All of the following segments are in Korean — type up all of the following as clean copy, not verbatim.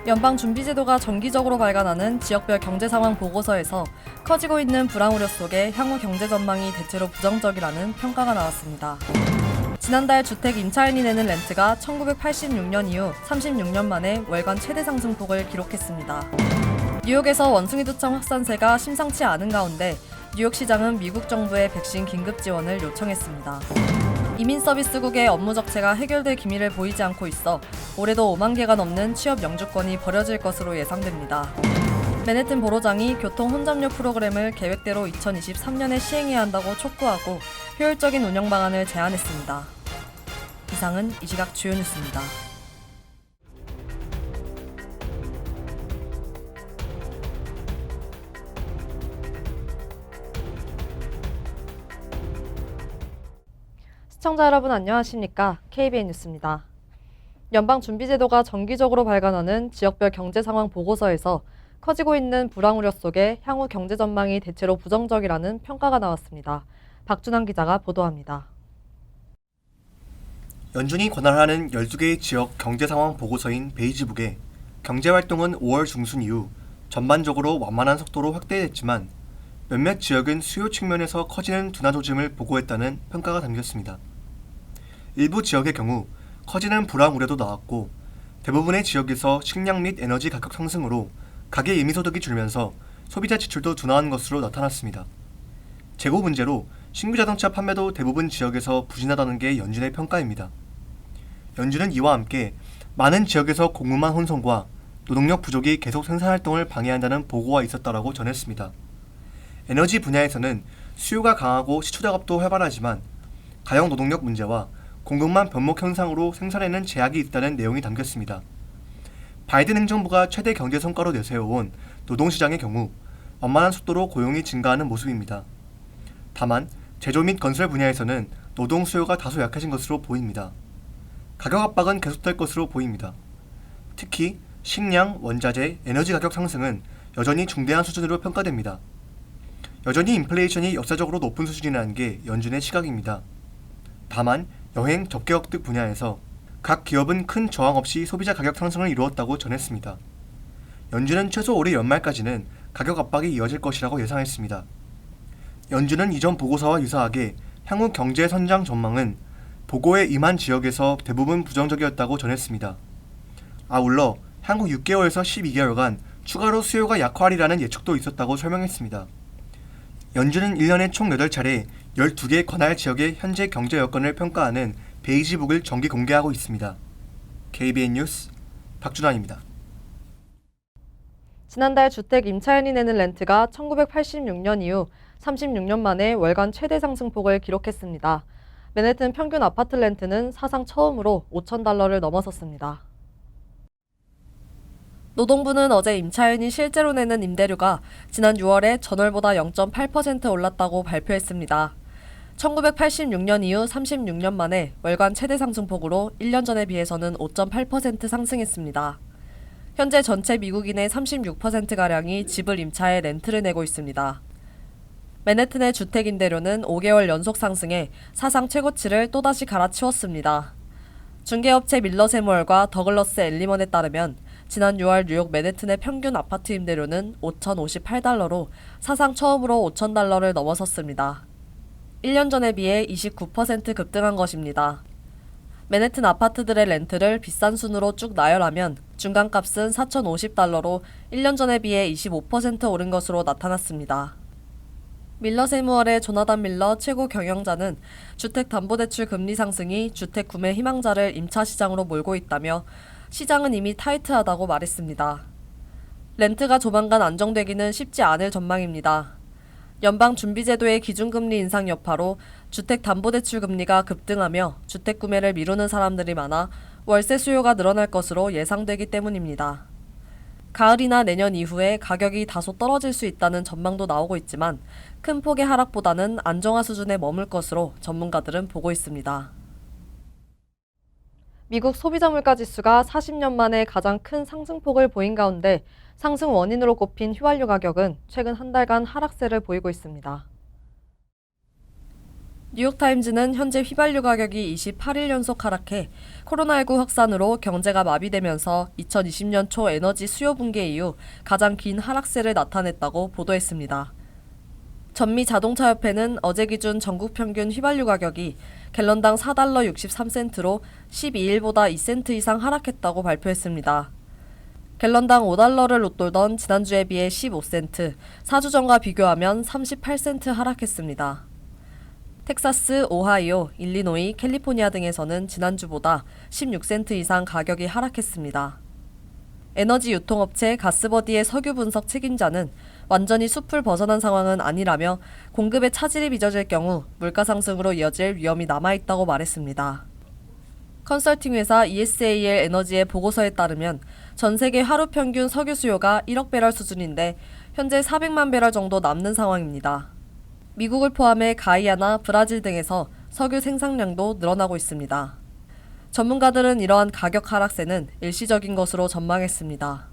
연방준비제도가 정기적으로 발간하는 지역별 경제상황 보고서에서 커지고 있는 불황 우려 속에 향후 경제 전망이 대체로 부정적이라는 평가가 나왔습니다. 지난달 주택 임차인이 내는 렌트가 1986년 이후 36년 만에 월간 최대 상승폭을 기록했습니다. 뉴욕에서 원숭이두청 확산세가 심상치 않은 가운데 뉴욕시장은 미국 정부의 백신 긴급 지원을 요청했습니다. 이민서비스국의 업무 적체가 해결될 기미를 보이지 않고 있어 올해도 5만 개가 넘는 취업 영주권이 버려질 것으로 예상됩니다. 맨해튼 보로장이 교통 혼잡료 프로그램을 계획대로 2023년에 시행해야 한다고 촉구하고 효율적인 운영 방안을 제안했습니다. 이상은 이 시각 주요 뉴스입니다. 시청자 여러분 안녕하십니까? KBN 뉴스입니다. 연방준비제도가 정기적으로 발간하는 지역별 경제상황 보고서에서 커지고 있는 불황 우려 속에 향후 경제 전망이 대체로 부정적이라는 평가가 나왔습니다. 박준환 기자가 보도합니다. 연준이 관할하는 12개의 지역 경제상황 보고서인 베이지북에 경제활동은 5월 중순 이후 전반적으로 완만한 속도로 확대됐지만 몇몇 지역은 수요 측면에서 커지는 둔화 조짐을 보고했다는 평가가 담겼습니다. 일부 지역의 경우 커지는 불황 우려도 나왔고 대부분의 지역에서 식량 및 에너지 가격 상승으로 가계 임의소득이 줄면서 소비자 지출도 둔화한 것으로 나타났습니다. 재고 문제로 신규 자동차 판매도 대부분 지역에서 부진하다는 게 연준의 평가입니다. 연준은 이와 함께 많은 지역에서 공급망 혼선과 노동력 부족이 계속 생산활동을 방해한다는 보고가 있었다라고 전했습니다. 에너지 분야에서는 수요가 강하고 시초 작업도 활발하지만 가용 노동력 문제와 공급망 변목 현상으로 생산에는 제약이 있다는 내용이 담겼습니다. 바이든 행정부가 최대 경제 성과로 내세워온 노동시장의 경우 완만한 속도로 고용이 증가하는 모습입니다. 다만 제조 및 건설 분야에서는 노동 수요가 다소 약해진 것으로 보입니다. 가격 압박은 계속될 것으로 보입니다. 특히 식량, 원자재, 에너지 가격 상승은 여전히 중대한 수준으로 평가됩니다. 여전히 인플레이션이 역사적으로 높은 수준이라는 게 연준의 시각입니다. 다만 여행, 접객업 등 분야에서 각 기업은 큰 저항 없이 소비자 가격 상승을 이루었다고 전했습니다. 연준은 최소 올해 연말까지는 가격 압박이 이어질 것이라고 예상했습니다. 연준은 이전 보고서와 유사하게 향후 경제 성장 전망은 보고에 임한 지역에서 대부분 부정적이었다고 전했습니다. 아울러 향후 6개월에서 12개월간 추가로 수요가 약화하리라는 예측도 있었다고 설명했습니다. 연준은 1년에 총 8차례 12개 관할 지역의 현재 경제 여건을 평가하는 베이지북을 정기 공개하고 있습니다. KBN 뉴스 박준환입니다. 지난달 주택 임차인이 내는 렌트가 1986년 이후 36년 만에 월간 최대 상승폭을 기록했습니다. 맨해튼 평균 아파트 렌트는 사상 처음으로 $5,000를 넘어섰습니다. 노동부는 어제 임차인이 실제로 내는 임대료가 지난 6월에 전월보다 0.8% 올랐다고 발표했습니다. 1986년 이후 36년 만에 월간 최대 상승폭으로 1년 전에 비해서는 5.8% 상승했습니다. 현재 전체 미국인의 36%가량이 집을 임차해 렌트를 내고 있습니다. 맨해튼의 주택 임대료는 5개월 연속 상승해 사상 최고치를 또다시 갈아치웠습니다. 중개업체 밀러 세무얼과 더글러스 엘리먼에 따르면 지난 6월 뉴욕 맨해튼의 평균 아파트 임대료는 $5,058로 사상 처음으로 $5,000를 넘어섰습니다. 1년 전에 비해 29% 급등한 것입니다. 맨해튼 아파트들의 렌트를 비싼 순으로 쭉 나열하면 중간값은 $4,050로 1년 전에 비해 25% 오른 것으로 나타났습니다. 밀러 세무얼의 조나단 밀러 최고 경영자는 주택담보대출 금리 상승이 주택 구매 희망자를 임차 시장으로 몰고 있다며 시장은 이미 타이트하다고 말했습니다. 렌트가 조만간 안정되기는 쉽지 않을 전망입니다. 연방준비제도의 기준금리 인상 여파로 주택담보대출 금리가 급등하며 주택 구매를 미루는 사람들이 많아 월세 수요가 늘어날 것으로 예상되기 때문입니다. 가을이나 내년 이후에 가격이 다소 떨어질 수 있다는 전망도 나오고 있지만 큰 폭의 하락보다는 안정화 수준에 머물 것으로 전문가들은 보고 있습니다. 미국 소비자 물가지수가 40년 만에 가장 큰 상승폭을 보인 가운데 상승 원인으로 꼽힌 휘발유 가격은 최근 한 달간 하락세를 보이고 있습니다. 뉴욕타임즈는 현재 휘발유 가격이 28일 연속 하락해 코로나19 확산으로 경제가 마비되면서 2020년 초 에너지 수요 붕괴 이후 가장 긴 하락세를 나타냈다고 보도했습니다. 전미 자동차협회는 어제 기준 전국 평균 휘발유 가격이 갤런당 4달러 63센트로 12일보다 2센트 이상 하락했다고 발표했습니다. 갤런당 5달러를 웃돌던 지난주에 비해 15센트, 4주 전과 비교하면 38센트 하락했습니다. 텍사스, 오하이오, 일리노이, 캘리포니아 등에서는 지난주보다 16센트 이상 가격이 하락했습니다. 에너지 유통업체 가스버디의 석유 분석 책임자는 완전히 숲을 벗어난 상황은 아니라며 공급에 차질이 빚어질 경우 물가 상승으로 이어질 위험이 남아있다고 말했습니다. 컨설팅 회사 ESAL 에너지의 보고서에 따르면 전 세계 하루 평균 석유 수요가 1억 배럴 수준인데 현재 400만 배럴 정도 남는 상황입니다. 미국을 포함해 가이아나 브라질 등에서 석유 생산량도 늘어나고 있습니다. 전문가들은 이러한 가격 하락세는 일시적인 것으로 전망했습니다.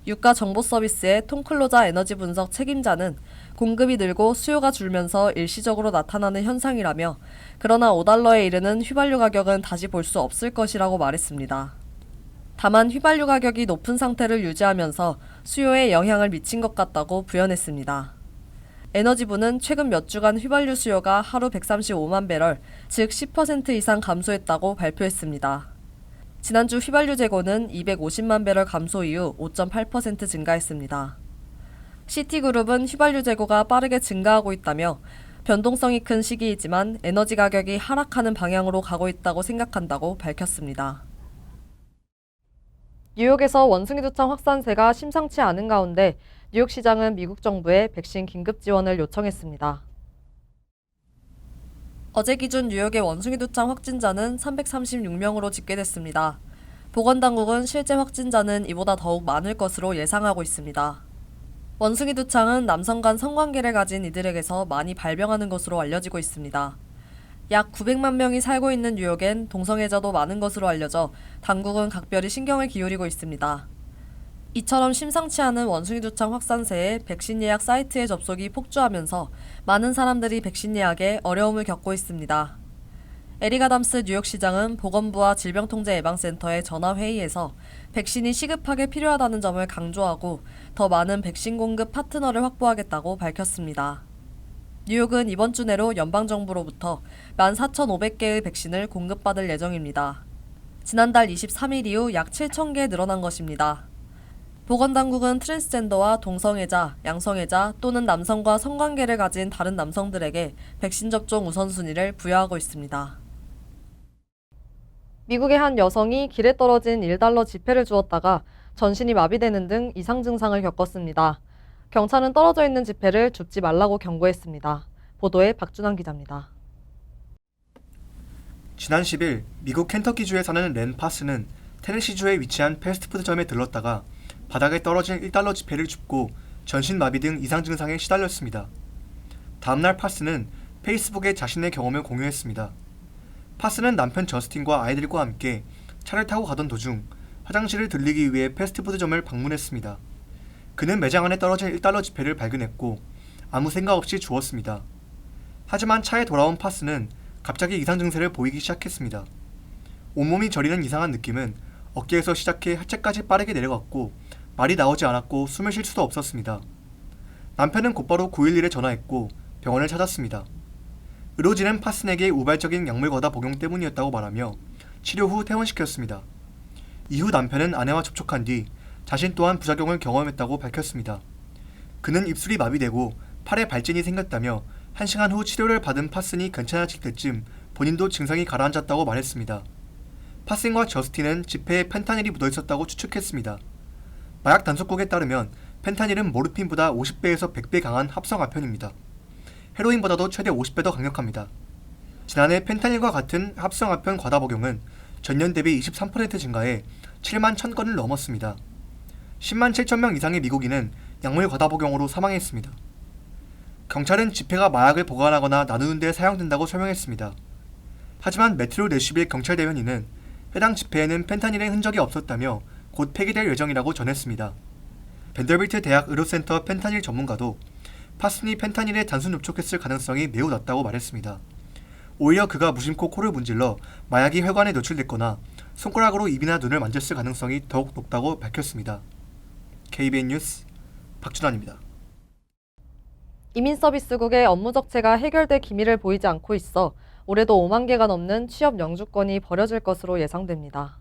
유가 정보 서비스의 톰클로자 에너지 분석 책임자는 공급이 늘고 수요가 줄면서 일시적으로 나타나는 현상이라며 그러나 5달러에 이르는 휘발유 가격은 다시 볼 수 없을 것이라고 말했습니다. 다만 휘발유 가격이 높은 상태를 유지하면서 수요에 영향을 미친 것 같다고 부연했습니다. 에너지부는 최근 몇 주간 휘발유 수요가 하루 135만 배럴, 즉 10% 이상 감소했다고 발표했습니다. 지난주 휘발유 재고는 250만 배럴 감소 이후 5.8% 증가했습니다. 시티그룹은 휘발유 재고가 빠르게 증가하고 있다며 변동성이 큰 시기이지만 에너지 가격이 하락하는 방향으로 가고 있다고 생각한다고 밝혔습니다. 뉴욕에서 원숭이 두창 확산세가 심상치 않은 가운데 뉴욕시장은 미국 정부에 백신 긴급 지원을 요청했습니다. 어제 기준 뉴욕의 원숭이 두창 확진자는 336명으로 집계됐습니다. 보건당국은 실제 확진자는 이보다 더욱 많을 것으로 예상하고 있습니다. 원숭이 두창은 남성 간 성관계를 가진 이들에게서 많이 발병하는 것으로 알려지고 있습니다. 약 900만 명이 살고 있는 뉴욕엔 동성애자도 많은 것으로 알려져 당국은 각별히 신경을 기울이고 있습니다. 이처럼 심상치 않은 원숭이 두창 확산세에 백신 예약 사이트의 접속이 폭주하면서 많은 사람들이 백신 예약에 어려움을 겪고 있습니다. 에릭 아담스 뉴욕시장은 보건부와 질병통제예방센터의 전화회의에서 백신이 시급하게 필요하다는 점을 강조하고 더 많은 백신 공급 파트너를 확보하겠다고 밝혔습니다. 뉴욕은 이번 주 내로 연방정부로부터 14,500개의 백신을 공급받을 예정입니다. 지난달 23일 이후 약 7,000개 늘어난 것입니다. 보건당국은 트랜스젠더와 동성애자, 양성애자 또는 남성과 성관계를 가진 다른 남성들에게 백신 접종 우선순위를 부여하고 있습니다. 미국의 한 여성이 길에 떨어진 1달러 지폐를 주웠다가 전신이 마비되는 등 이상 증상을 겪었습니다. 경찰은 떨어져 있는 지폐를 줍지 말라고 경고했습니다. 보도에 박준환 기자입니다. 지난 10일 미국 켄터키주에 사는 렌 파스는 테네시주에 위치한 패스트푸드점에 들렀다가 바닥에 떨어진 1달러 지폐를 줍고 전신 마비 등 이상 증상에 시달렸습니다. 다음날 파스는 페이스북에 자신의 경험을 공유했습니다. 파스는 남편 저스틴과 아이들과 함께 차를 타고 가던 도중 화장실을 들리기 위해 패스트푸드점을 방문했습니다. 그는 매장 안에 떨어진 1달러 지폐를 발견했고 아무 생각 없이 주웠습니다. 하지만 차에 돌아온 파스는 갑자기 이상 증세를 보이기 시작했습니다. 온몸이 저리는 이상한 느낌은 어깨에서 시작해 하체까지 빠르게 내려갔고 말이 나오지 않았고 숨을 쉴 수도 없었습니다. 남편은 곧바로 911에 전화했고 병원을 찾았습니다. 의료진은 파슨에게 우발적인 약물 과다 복용 때문이었다고 말하며 치료 후 퇴원시켰습니다. 이후 남편은 아내와 접촉한 뒤 자신 또한 부작용을 경험했다고 밝혔습니다. 그는 입술이 마비되고 팔에 발진이 생겼다며 1시간 후 치료를 받은 파슨이 괜찮아질 때쯤 본인도 증상이 가라앉았다고 말했습니다. 파슨과 저스틴은 지폐에 펜타닐이 묻어있었다고 추측했습니다. 마약 단속국에 따르면 펜타닐은 모르핀보다 50배에서 100배 강한 합성아편입니다. 헤로인보다도 최대 50배 더 강력합니다. 지난해 펜타닐과 같은 합성아편 과다 복용은 전년 대비 23% 증가해 7만 1000건을 넘었습니다. 10만 7천 명 이상의 미국인은 약물 과다 복용으로 사망했습니다. 경찰은 지폐가 마약을 보관하거나 나누는 데 사용된다고 설명했습니다. 하지만 매트로 내슈빌 경찰 대변인은 해당 지폐에는 펜타닐의 흔적이 없었다며 곧 폐기될 예정이라고 전했습니다. 벤더빌트 대학 의료센터 펜타닐 전문가도 파슨이 펜타닐에 단순 접촉했을 가능성이 매우 낮다고 말했습니다. 오히려 그가 무심코 코를 문질러 마약이 혈관에 노출됐거나 손가락으로 입이나 눈을 만졌을 가능성이 더욱 높다고 밝혔습니다. KBN 뉴스 박준환입니다. 이민서비스국의 업무 적체가 해결될 기미를 보이지 않고 있어 올해도 5만 개가 넘는 취업 영주권이 버려질 것으로 예상됩니다.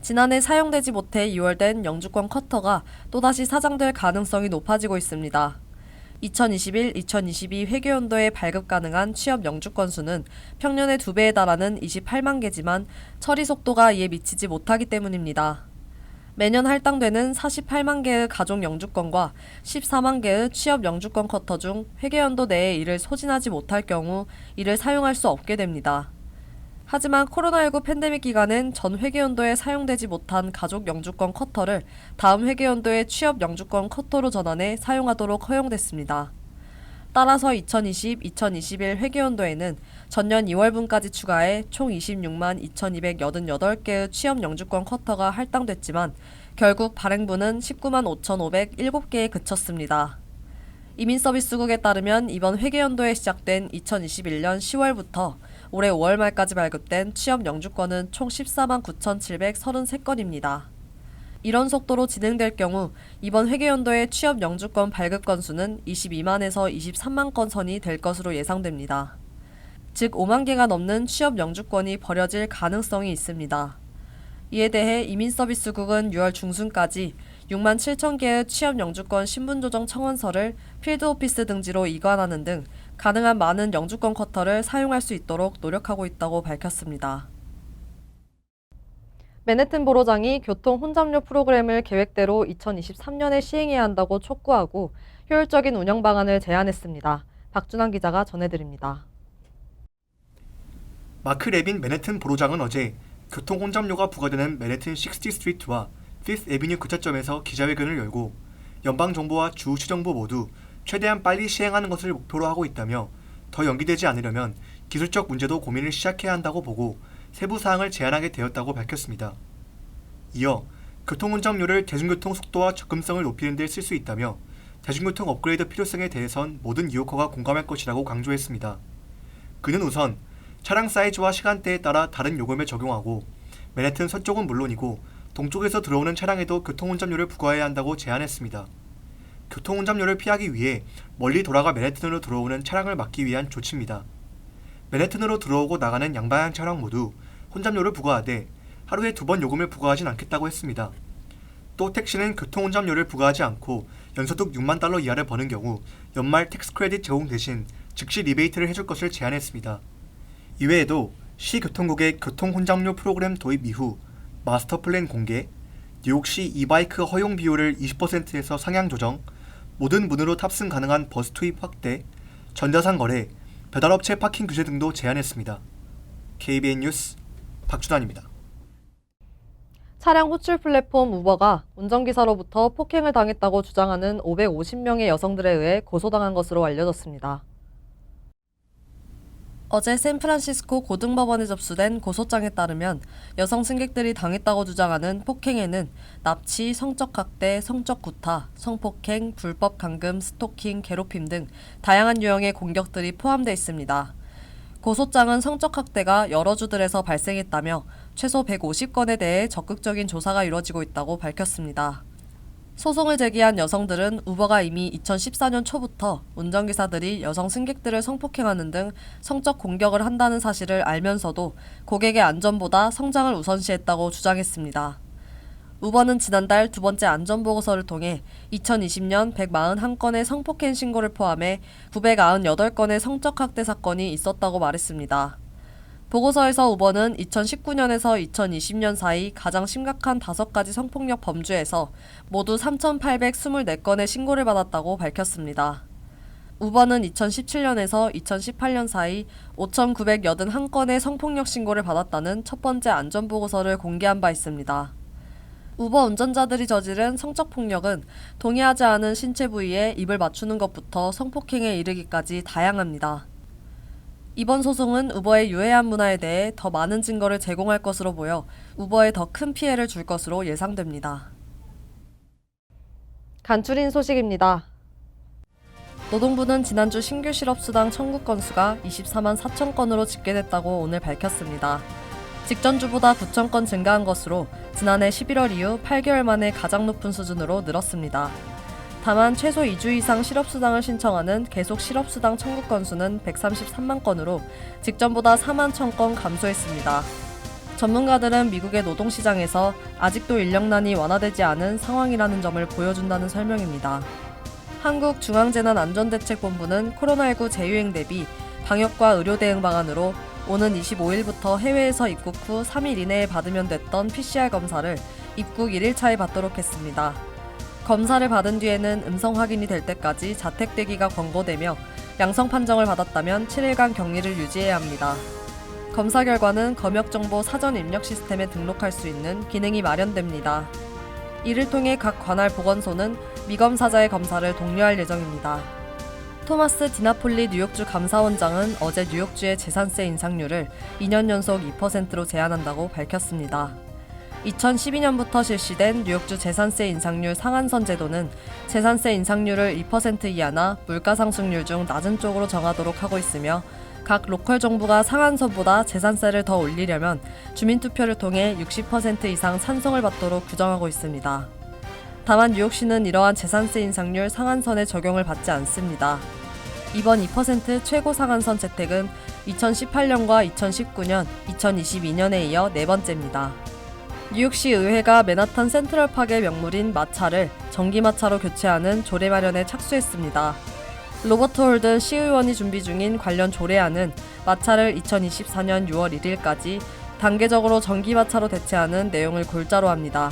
지난해 사용되지 못해 유월된 영주권 커터가 또다시 사장될 가능성이 높아지고 있습니다. 2021-2022 회계연도에 발급 가능한 취업 영주권 수는 평년의 2배에 달하는 28만 개지만 처리 속도가 이에 미치지 못하기 때문입니다. 매년 할당되는 48만 개의 가족 영주권과 14만 개의 취업 영주권 커터 중 회계연도 내에 이를 소진하지 못할 경우 이를 사용할 수 없게 됩니다. 하지만 코로나19 팬데믹 기간엔 전 회계연도에 사용되지 못한 가족 영주권 커터를 다음 회계연도에 취업 영주권 커터로 전환해 사용하도록 허용됐습니다. 따라서 2020-2021 회계연도에는 전년 2월분까지 추가해 총 26만 2,288개의 취업 영주권 커터가 할당됐지만 결국 발행부는 19만 5,507개에 그쳤습니다. 이민서비스국에 따르면 이번 회계연도에 시작된 2021년 10월부터 올해 5월 말까지 발급된 취업 영주권은 총 14만 9,733건입니다. 이런 속도로 진행될 경우 이번 회계연도의 취업 영주권 발급 건수는 22만에서 23만 건 선이 될 것으로 예상됩니다. 즉 5만 개가 넘는 취업 영주권이 버려질 가능성이 있습니다. 이에 대해 이민서비스국은 6월 중순까지 6만 7천 개의 취업 영주권 신분조정 청원서를 필드오피스 등지로 이관하는 등 가능한 많은 영주권 커터를 사용할 수 있도록 노력하고 있다고 밝혔습니다. 맨해튼 보로장이 교통 혼잡료 프로그램을 계획대로 2023년에 시행해야 한다고 촉구하고 효율적인 운영 방안을 제안했습니다. 박준환 기자가 전해드립니다. 마크 레빈 맨해튼 보로장은 어제 교통 혼잡료가 부과되는 맨해튼 60 스트리트와 5th 애비뉴 교차점에서 기자회견을 열고 연방정부와 주시정부 모두 최대한 빨리 시행하는 것을 목표로 하고 있다며 더 연기되지 않으려면 기술적 문제도 고민을 시작해야 한다고 보고 세부 사항을 제안하게 되었다고 밝혔습니다. 이어 교통 혼잡료를 대중교통 속도와 접근성을 높이는 데 쓸 수 있다며 대중교통 업그레이드 필요성에 대해선 모든 뉴요커가 공감할 것이라고 강조했습니다. 그는 우선 차량 사이즈와 시간대에 따라 다른 요금을 적용하고 맨해튼 서쪽은 물론이고 동쪽에서 들어오는 차량에도 교통 혼잡료를 부과해야 한다고 제안했습니다. 교통 혼잡료를 피하기 위해 멀리 돌아가 맨해튼으로 들어오는 차량을 막기 위한 조치입니다. 맨해튼으로 들어오고 나가는 양방향 차량 모두 혼잡료를 부과하되 하루에 2번 요금을 부과하진 않겠다고 했습니다. 또 택시는 교통 혼잡료를 부과하지 않고 연소득 6만 달러 이하를 버는 경우 연말 텍스 크레딧 제공 대신 즉시 리베이트를 해줄 것을 제안했습니다. 이외에도 시교통국의 교통 혼잡료 프로그램 도입 이후 마스터 플랜 공개, 뉴욕시 이바이크 허용 비율을 20%에서 상향 조정, 모든 문으로 탑승 가능한 버스 투입 확대, 전자상 거래, 배달업체 파킹 규제 등도 제안했습니다. KBN 뉴스 박준환입니다. 차량 호출 플랫폼 우버가 운전기사로부터 폭행을 당했다고 주장하는 550명의 여성들에 의해 고소당한 것으로 알려졌습니다. 어제 샌프란시스코 고등법원에 접수된 고소장에 따르면 여성 승객들이 당했다고 주장하는 폭행에는 납치, 성적 학대, 성적 구타, 성폭행, 불법 감금, 스토킹, 괴롭힘 등 다양한 유형의 공격들이 포함되어 있습니다. 고소장은 성적 학대가 여러 주들에서 발생했다며 최소 150건에 대해 적극적인 조사가 이루어지고 있다고 밝혔습니다. 소송을 제기한 여성들은 우버가 이미 2014년 초부터 운전기사들이 여성 승객들을 성폭행하는 등 성적 공격을 한다는 사실을 알면서도 고객의 안전보다 성장을 우선시했다고 주장했습니다. 우버는 지난달 두 번째 안전보고서를 통해 2020년 141건의 성폭행 신고를 포함해 998건의 성적학대 사건이 있었다고 말했습니다. 보고서에서 우버는 2019년에서 2020년 사이 가장 심각한 5가지 성폭력 범주에서 모두 3,824건의 신고를 받았다고 밝혔습니다. 우버는 2017년에서 2018년 사이 5,981건의 성폭력 신고를 받았다는 첫 번째 안전보고서를 공개한 바 있습니다. 우버 운전자들이 저지른 성적폭력은 동의하지 않은 신체 부위에 입을 맞추는 것부터 성폭행에 이르기까지 다양합니다. 이번 소송은 우버의 유해한 문화에 대해 더 많은 증거를 제공할 것으로 보여 우버에 더 큰 피해를 줄 것으로 예상됩니다. 간추린 소식입니다. 노동부는 지난주 신규 실업수당 청구 건수가 24만 4천 건으로 집계됐다고 오늘 밝혔습니다. 직전주보다 9천 건 증가한 것으로 지난해 11월 이후 8개월 만에 가장 높은 수준으로 늘었습니다. 다만 최소 2주 이상 실업수당을 신청하는 계속 실업수당 청구 건수는 133만 건으로 직전보다 4만 1천 건 감소했습니다. 전문가들은 미국의 노동시장에서 아직도 인력난이 완화되지 않은 상황이라는 점을 보여준다는 설명입니다. 한국중앙재난안전대책본부는 코로나19 재유행 대비 방역과 의료 대응 방안으로 오는 25일부터 해외에서 입국 후 3일 이내에 받으면 됐던 PCR 검사를 입국 1일차에 받도록 했습니다. 검사를 받은 뒤에는 음성 확인이 될 때까지 자택대기가 권고되며 양성 판정을 받았다면 7일간 격리를 유지해야 합니다. 검사 결과는 검역정보 사전 입력 시스템에 등록할 수 있는 기능이 마련됩니다. 이를 통해 각 관할 보건소는 미검사자의 검사를 독려할 예정입니다. 토마스 디나폴리 뉴욕주 감사원장은 어제 뉴욕주의 재산세 인상률을 2년 연속 2%로 제한한다고 밝혔습니다. 2012년부터 실시된 뉴욕주 재산세 인상률 상한선 제도는 재산세 인상률을 2% 이하나 물가상승률 중 낮은 쪽으로 정하도록 하고 있으며 각 로컬 정부가 상한선보다 재산세를 더 올리려면 주민투표를 통해 60% 이상 찬성을 받도록 규정하고 있습니다. 다만 뉴욕시는 이러한 재산세 인상률 상한선의 적용을 받지 않습니다. 이번 2% 최고 상한선 채택은 2018년과 2019년, 2022년에 이어 네 번째입니다. 뉴욕시 의회가 맨하탄 센트럴파크의 명물인 마차를 전기마차로 교체하는 조례 마련에 착수했습니다. 로버트 홀든 시의원이 준비 중인 관련 조례안은 마차를 2024년 6월 1일까지 단계적으로 전기마차로 대체하는 내용을 골자로 합니다.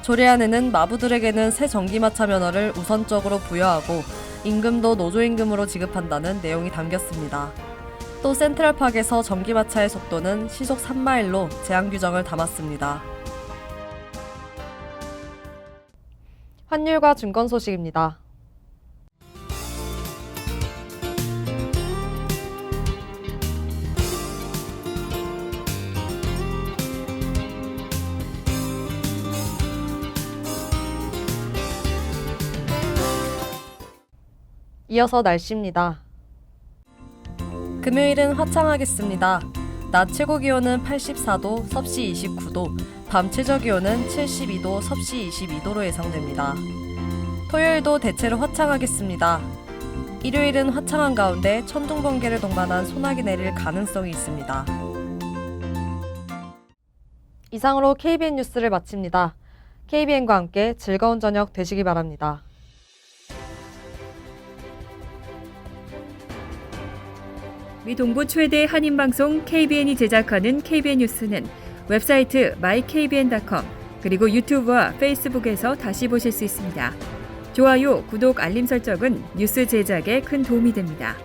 조례안에는 마부들에게는 새 전기마차 면허를 우선적으로 부여하고 임금도 노조임금으로 지급한다는 내용이 담겼습니다. 또 센트럴파크에서 전기마차의 속도는 시속 3마일로 제한 규정을 담았습니다. 환율과 증권 소식입니다. 이어서 날씨입니다. 금요일은 화창하겠습니다. 낮 최고기온은 84도, 섭씨 29도, 밤 최저기온은 72도, 섭씨 22도로 예상됩니다. 토요일도 대체로 화창하겠습니다. 일요일은 화창한 가운데 천둥 번개를 동반한 소나기 내릴 가능성이 있습니다. 이상으로 KBN 뉴스를 마칩니다. KBN과 함께 즐거운 저녁 되시기 바랍니다. 미 동부 최대 한인방송 KBN이 제작하는 KBN 뉴스는 웹사이트 mykbn.com 그리고 유튜브와 페이스북에서 다시 보실 수 있습니다. 좋아요, 구독, 알림 설정은 뉴스 제작에 큰 도움이 됩니다.